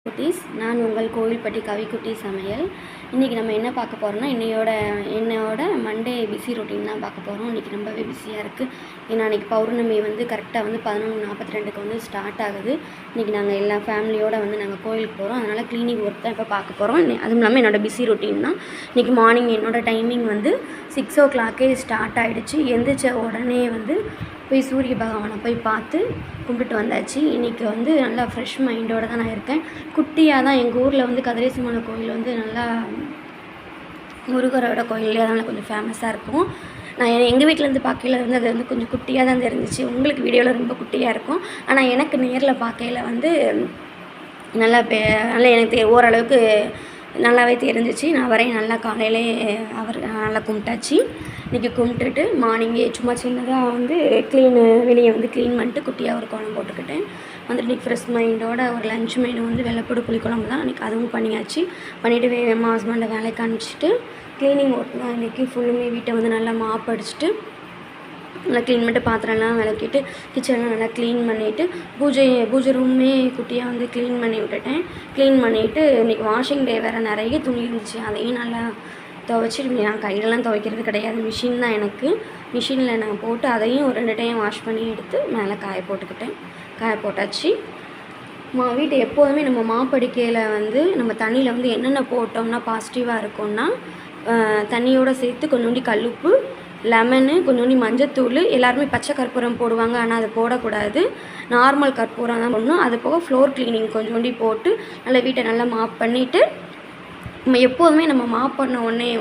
குட்டீஸ், நான் உங்கள் கோவில்பட்டி கவிக்குட்டி சமையல். இன்றைக்கி நம்ம என்ன பார்க்க போகிறோம்னா, என்னோட மண்டே பிஸி ரொட்டீன் தான் பார்க்க போகிறோம். இன்றைக்கி ரொம்பவே பிஸியாக இருக்குது. ஏன்னா அன்றைக்கி பௌர்ணமி கரெக்டாக 11:42 ஸ்டார்ட் ஆகுது. இன்றைக்கி நாங்கள் எல்லா ஃபேமிலியோடு நாங்கள் கோயிலுக்கு போகிறோம். அதனால் க்ளீனிங் ஒர்க் தான் இப்போ பார்க்க போகிறோம். அதுவும் இல்லாமல் என்னோடய பிஸி ரொட்டீன் தான். இன்றைக்கி மார்னிங் என்னோடய டைமிங் 6 o'clock ஸ்டார்ட் ஆகிடுச்சு. எந்திரிச்ச உடனே போய் சூரிய பகவானை போய் பார்த்து கும்பிட்டு வந்தாச்சு. இன்றைக்கி நல்லா ஃப்ரெஷ் மைண்டோடு தான் நான் இருக்கேன். குட்டியாக தான் எங்கள் ஊரில் கதிரேசமான கோயில் நல்லா முருகரோட கோயில், அதனால் கொஞ்சம் ஃபேமஸாக இருக்கும். நான் எங்கள் வீட்டிலேருந்து பார்க்கையில் அது கொஞ்சம் குட்டியாக தான் இருந்துச்சு. உங்களுக்கு வீடியோவில் ரொம்ப குட்டியாக இருக்கும். ஆனால் எனக்கு நேரில் பார்க்கையில் நல்லா எனக்கு ஓரளவுக்கு நல்லாவே தெரிஞ்சிச்சு. நான் வரையும் நல்லா காலையிலே நல்லா கும்பிட்டாச்சு. இன்றைக்கி கும்பிட்டுட்டு மார்னிங்கே சும்மா சின்னதாக வெளியே க்ளீன் பண்ணிட்டு குட்டியாக ஒரு குழம்பு போட்டுக்கிட்டேன். இன்றைக்கி ஃப்ரெஷ் மைண்டோட ஒரு லஞ்ச் மெனு வெள்ளைப்பூடு புளிக்குழம்பு தான். இன்றைக்கி அதுவும் பண்ணியாச்சு. பண்ணிவிட்டு வேகமாக ஹஸ்பண்டை வேலைக்கு அனுப்பிச்சிட்டு க்ளீனிங் ஒர்க் தான் இன்றைக்கி ஃபுல்லுமே. வீட்டை நல்லா மாப் அடிச்சுட்டு நல்லா க்ளீன் பண்ணிட்டு பாத்திரம்லாம் விளக்கிட்டு கிச்சன்லாம் நல்லா க்ளீன் பண்ணிவிட்டு பூஜை ரூமே குட்டியாக க்ளீன் பண்ணி விட்டுட்டேன். க்ளீன் பண்ணிவிட்டு இன்றைக்கி வாஷிங் டே வேறு நிறைய துணி இருந்துச்சு. அதையும் நல்லா துவைச்சிட்டு, நான் கையிலலாம் துவைக்கிறது கிடையாது, மிஷின் தான் எனக்கு. மிஷினில் நான் போட்டு அதையும் ஒரு 2 டைம் வாஷ் பண்ணி எடுத்து மேலே காய போட்டாச்சு. வீட்டை எப்போதுமே நம்ம மாப்படிக்கையில் நம்ம தண்ணியில் என்னென்ன போட்டோம்னா பாசிட்டிவாக இருக்கும்னா, தண்ணியோடு சேர்த்து கொஞ்சோண்டி கல்லுப்பு, லெமனு, கொஞ்சோண்டி மஞ்சத்தூள், எல்லாருமே பச்சை கற்பூரம் போடுவாங்க. ஆனால் அது போடக்கூடாது, நார்மல் கற்பூரம் தான் போடணும். அது போக ஃப்ளோர் க்ளீனிங் கொஞ்சோண்டி போட்டு நல்லா வீட்டை நல்லா மாப் பண்ணிவிட்டு, நம்ம எப்போதுமே நம்ம மாப் பண்ண உடனே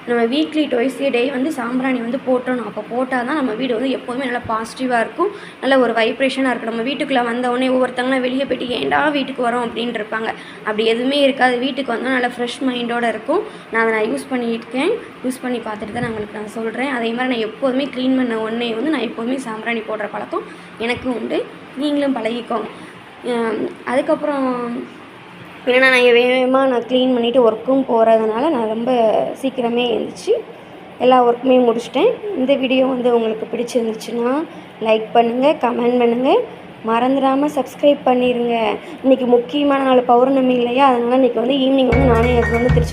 நம்ம வீக்லி ட்வைஸ் டே சாம்பிராணி போட்டணும். அப்போ போட்டால் தான் நம்ம வீடு எப்போதுமே நல்லா பாசிட்டிவாக இருக்கும், நல்ல ஒரு வைப்ரேஷனாக இருக்கும். நம்ம வீட்டுக்குள்ளே வந்தவுடனே ஒவ்வொருத்தங்களாம் வெளியே போய்ட்டு ஏன்டா வீட்டுக்கு வரோம் அப்படின்ட்டு இருப்பாங்க. அப்படி எதுவுமே இருக்காது. வீட்டுக்கு வந்தால் நல்லா ஃப்ரெஷ் மைண்டோடு இருக்கும். நான் யூஸ் பண்ணியிருக்கேன். யூஸ் பண்ணி பார்த்துட்டு தான் நான் சொல்கிறேன். அதே மாதிரி நான் எப்போதுமே க்ளீன் பண்ண உடனே நான் எப்போதுமே சாம்பிராணி போடுற பழக்கம் எனக்கும் உண்டு. நீங்களும் பழகிக்கோங்க. அதுக்கப்புறம் ஏன்னா நான் வேகமாக க்ளீன் பண்ணிவிட்டு ஒர்க்கும் போகிறதுனால நான் ரொம்ப சீக்கிரமே எழுந்திரிச்சு எல்லா ஒர்க்குமே முடிச்சிட்டேன். இந்த வீடியோ உங்களுக்கு பிடிச்சிருந்துச்சுன்னா லைக் பண்ணுங்கள், கமெண்ட் பண்ணுங்கள், மறந்துடாமல் சப்ஸ்கிரைப் பண்ணிடுங்க. இன்றைக்கி முக்கியமான நாள் பௌர்ணமி இல்லையா, அதனால் இன்றைக்கி ஈவினிங் நானே எனக்கு திருச்சி